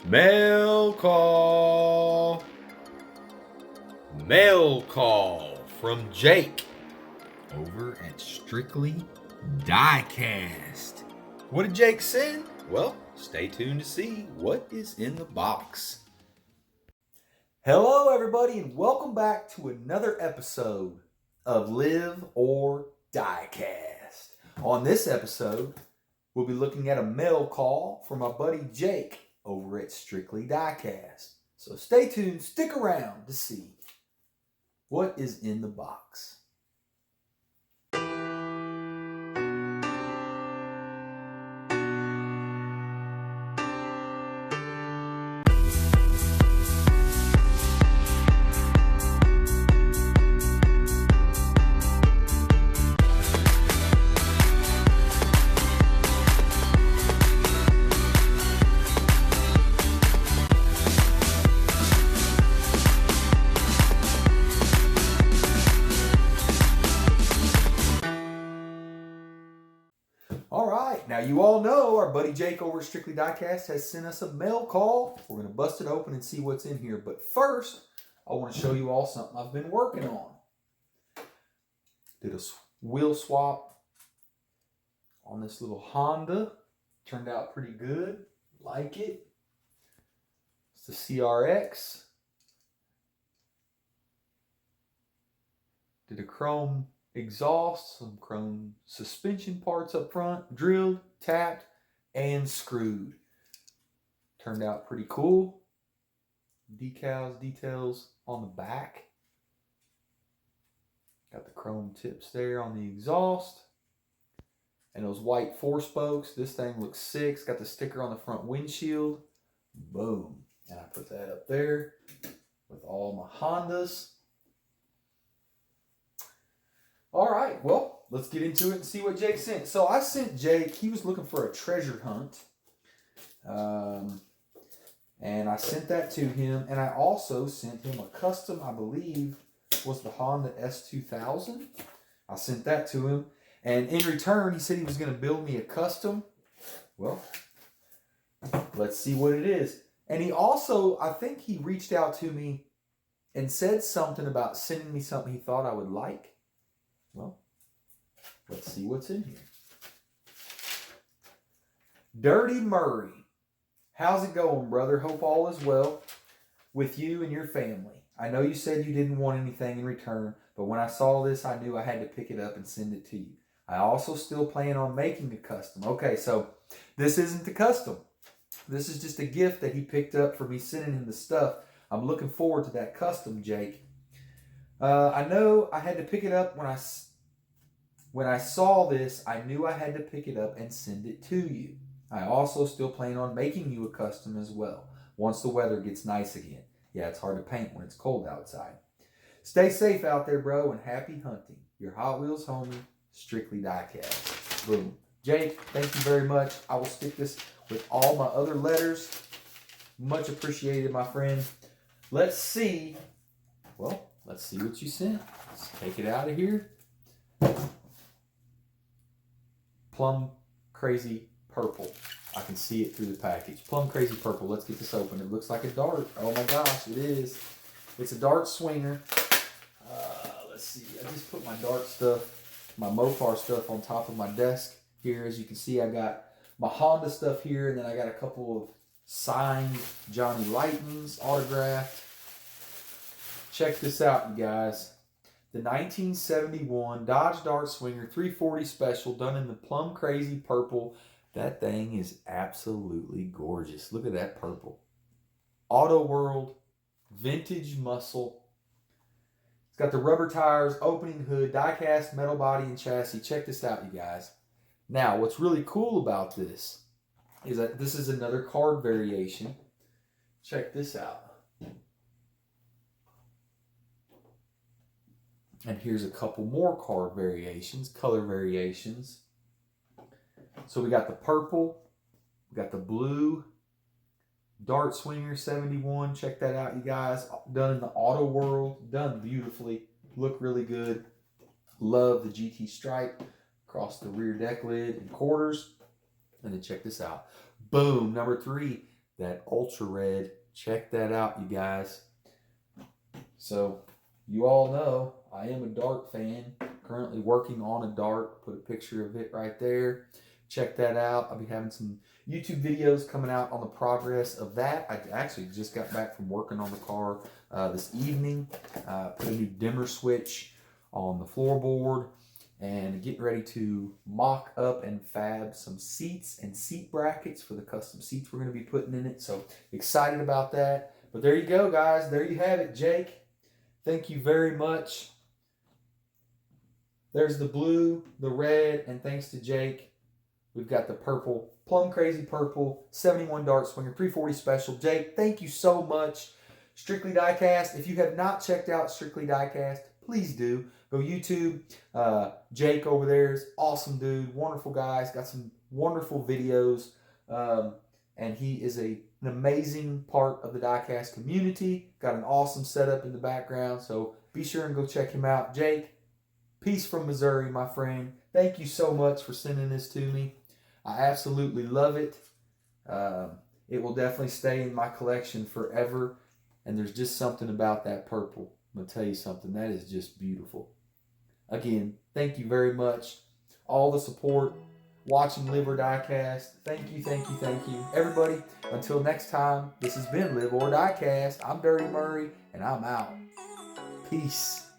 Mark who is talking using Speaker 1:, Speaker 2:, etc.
Speaker 1: Mail call. Mail call from Jake over at Strictly Diecast. What did Jake send? Well, stay tuned to see what is in the box.
Speaker 2: Hello, everybody, and welcome back to another episode of Live or Diecast. On this episode, we'll be looking at a mail call from my buddy Jake over at Strictly Diecast. So stay tuned, stick around to see what is in the box. All right, now you all know our buddy Jake over at Strictly Diecast has sent us a mail call. We're going to bust it open and see what's in here. But first, I want to show you all something I've been working on. Did a wheel swap on this little Honda. Turned out pretty good. Like it. It's the CRX. Did a chrome exhaust, some chrome suspension parts up front, drilled, tapped, and screwed. Turned out pretty cool. Details on the back. Got the chrome tips there on the exhaust. And those white 4 spokes. This thing looks sick. It's got the sticker on the front windshield. Boom. And I put that up there with all my Hondas. All right, well, let's get into it and see what Jake sent. So I sent Jake, he was looking for a treasure hunt. And I sent that to him. And I also sent him a custom, I believe, was the Honda S2000. I sent that to him. And in return, he said he was going to build me a custom. Well, let's see what it is. And he also, I think he reached out to me and said something about sending me something he thought I would like. Well, let's see what's in here. Dirty Murray. How's it going, brother? Hope all is well with you and your family. I know you said you didn't want anything in return, but when I saw this, I knew I had to pick it up and send it to you. I also still plan on making a custom. Okay, so this isn't the custom. This is just a gift that he picked up for me sending him the stuff. I'm looking forward to that custom, Jake. I know I had to pick it up when I saw this. I knew I had to pick it up and send it to you. I also still plan on making you a custom as well once the weather gets nice again. Yeah, it's hard to paint when it's cold outside. Stay safe out there, bro, and happy hunting. Your Hot Wheels homie, Strictly Diecast. Boom. Jake, thank you very much. I will stick this with all my other letters. Much appreciated, my friend. Let's see. Well, let's see what you sent. Let's take it out of here. Plum Crazy Purple. I can see it through the package. Plum Crazy Purple. Let's get this open. It looks like a dart. Oh my gosh, it is. It's a dart swinger. Let's see. I just put my dart stuff, my Mopar stuff on top of my desk here. As you can see, I got my Honda stuff here, and then I got a couple of signed Johnny Lightnings autographed. Check this out, you guys. The 1971 Dodge Dart Swinger 340 Special done in the Plum Crazy Purple. That thing is absolutely gorgeous. Look at that purple. Auto World, vintage muscle. It's got the rubber tires, opening hood, die-cast metal body and chassis. Check this out, you guys. Now, what's really cool about this is that this is another card variation. Check this out. And here's a couple more card variations, color variations. So we got the purple, we got the blue, Dart Swinger 71. Check that out, you guys. Done in the Auto World, done beautifully. Look really good. Love the GT stripe across the rear deck lid and quarters. And then check this out. Boom, number 3. that ultra red. Check that out, you guys. So you all know I am a dart fan. Currently working on a dart. Put a picture of it right there. Check that out. I'll be having some YouTube videos coming out on the progress of that. I actually just got back from working on the car this evening. Put a new dimmer switch on the floorboard and getting ready to mock up and fab some seats and seat brackets for the custom seats we're going to be putting in it. So excited about that. But there you go, guys. There you have it, Jake. Thank you very much. There's the blue, the red, and thanks to Jake, we've got the purple, plum crazy purple, 71 dart swinger, 340 special. Jake, thank you so much. Strictly Diecast. If you have not checked out Strictly Diecast, please do. Go YouTube. Jake over there is awesome dude, wonderful guy. He's got some wonderful videos, and he is an amazing part of the diecast community. Got an awesome setup in the background, so be sure and go check him out. Jake, peace from Missouri, my friend. Thank you so much for sending this to me. I absolutely love it. It will definitely stay in my collection forever, and there's just something about that purple. I'm going to tell you something. That is just beautiful. Again, thank you very much. All the support. Watching Live or Diecast. Thank you, thank you, thank you. Everybody, until next time, this has been Live or Diecast. I'm Dirty Murray, and I'm out. Peace.